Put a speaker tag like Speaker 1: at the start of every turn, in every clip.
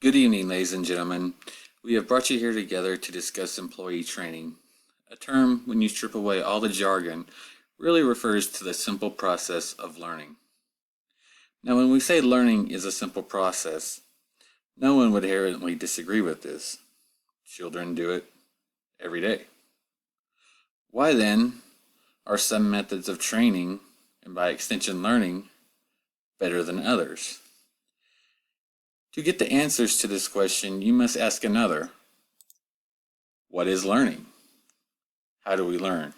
Speaker 1: Good evening, ladies and gentlemen. We have brought you here together to discuss employee training. A term, when you strip away all the jargon, really refers to the simple process of learning. Now, when we say learning is a simple process, no one would inherently disagree with this. Children do it every day. Why then are some methods of training, and by extension learning, better than others? To get the answers to this question, you must ask another. What is learning? How do we learn?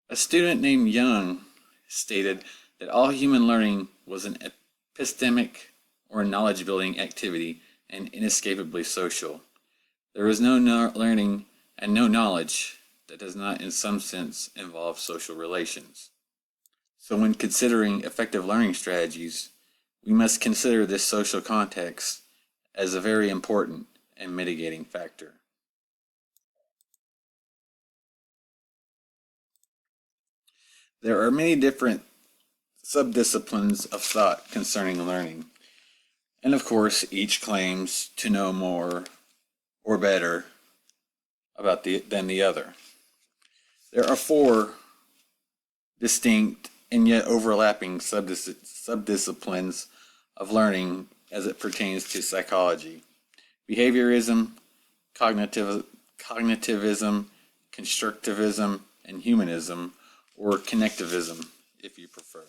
Speaker 1: A student named Young stated that all human learning was an epistemic or knowledge building activity and inescapably social. There is no learning and no knowledge that does not in some sense involve social relations. So when considering effective learning strategies, we must consider this social context as a very important and mitigating factor. There are many different subdisciplines of thought concerning learning, and of course each claims to know more or better than the other. There are four distinct and yet overlapping subdisciplines of learning as it pertains to psychology: behaviorism, cognitivism, constructivism, and humanism, or connectivism, if you prefer.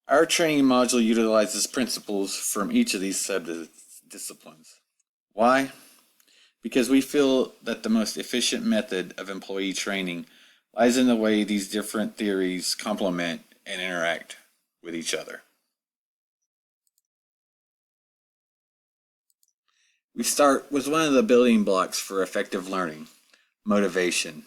Speaker 1: Our training module utilizes principles from each of these subdisciplines. Why? Because we feel that the most efficient method of employee training lies in the way these different theories complement and interact with each other. We start with one of the building blocks for effective learning: motivation.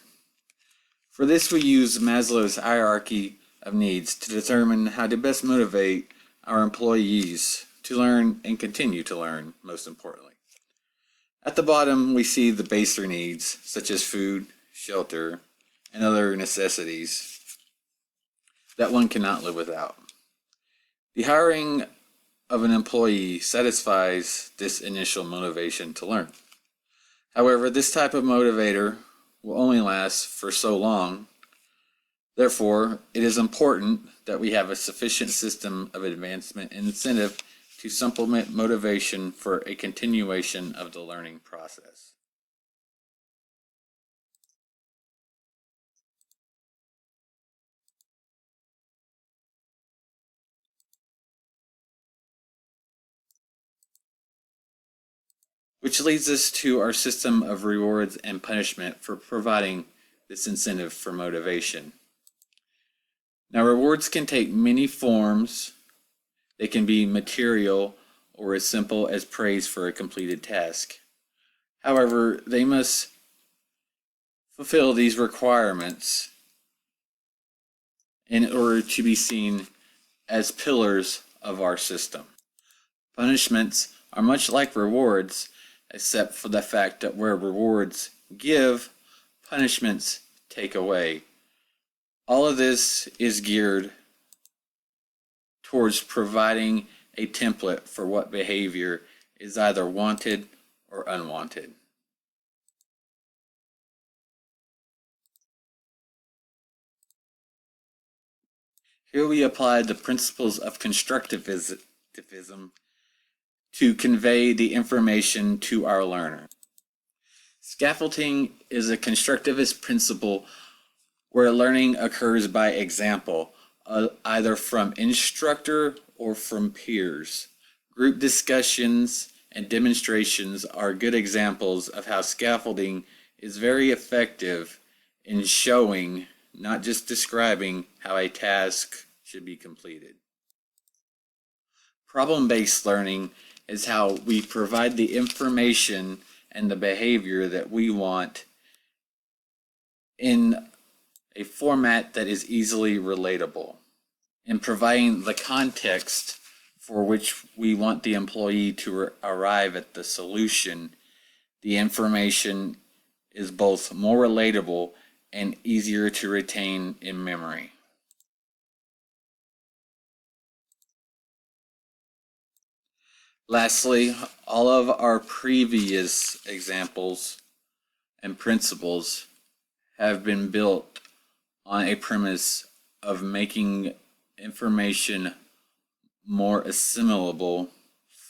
Speaker 1: For this, we use Maslow's hierarchy of needs to determine how to best motivate our employees to learn and continue to learn, most importantly. At the bottom, we see the baser needs, such as food, shelter, and other necessities that one cannot live without. The hiring of an employee satisfies this initial motivation to learn. However, this type of motivator will only last for so long. Therefore, it is important that we have a sufficient system of advancement and incentive to supplement motivation for a continuation of the learning process. Which leads us to our system of rewards and punishment for providing this incentive for motivation. Now, rewards can take many forms. They can be material or as simple as praise for a completed task. However, they must fulfill these requirements in order to be seen as pillars of our system. Punishments are much like rewards, except for the fact that where rewards give, punishments take away. All of this is geared towards providing a template for what behavior is either wanted or unwanted. Here we apply the principles of constructivism to convey the information to our learner. Scaffolding is a constructivist principle where learning occurs by example, either from instructor or from peers. Group discussions and demonstrations are good examples of how scaffolding is very effective in showing, not just describing, how a task should be completed. Problem-based learning is how we provide the information and the behavior that we want in a format that is easily relatable, in providing the context for which we want the employee to arrive at the solution. The information is both more relatable and easier to retain in memory. Lastly, all of our previous examples and principles have been built on a premise of making information more assimilable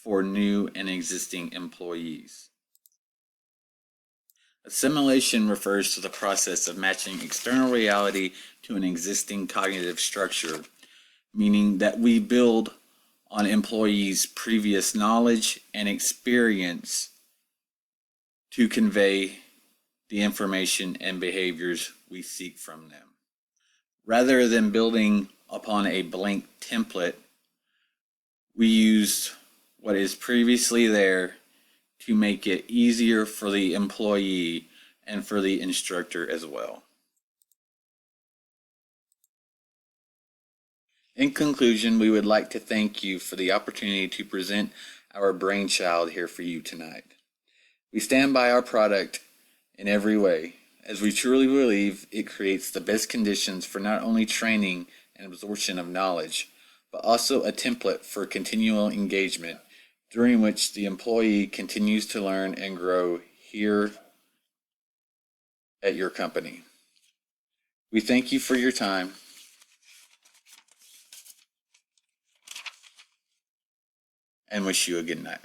Speaker 1: for new and existing employees. Assimilation refers to the process of matching external reality to an existing cognitive structure, meaning that we build on employees' previous knowledge and experience to convey the information and behaviors we seek from them. Rather than building upon a blank template, we use what is previously there to make it easier for the employee and for the instructor as well. In conclusion, we would like to thank you for the opportunity to present our brainchild here for you tonight. We stand by our product in every way, as we truly believe it creates the best conditions for not only training and absorption of knowledge, but also a template for continual engagement, during which the employee continues to learn and grow here at your company. We thank you for your time and wish you a good night.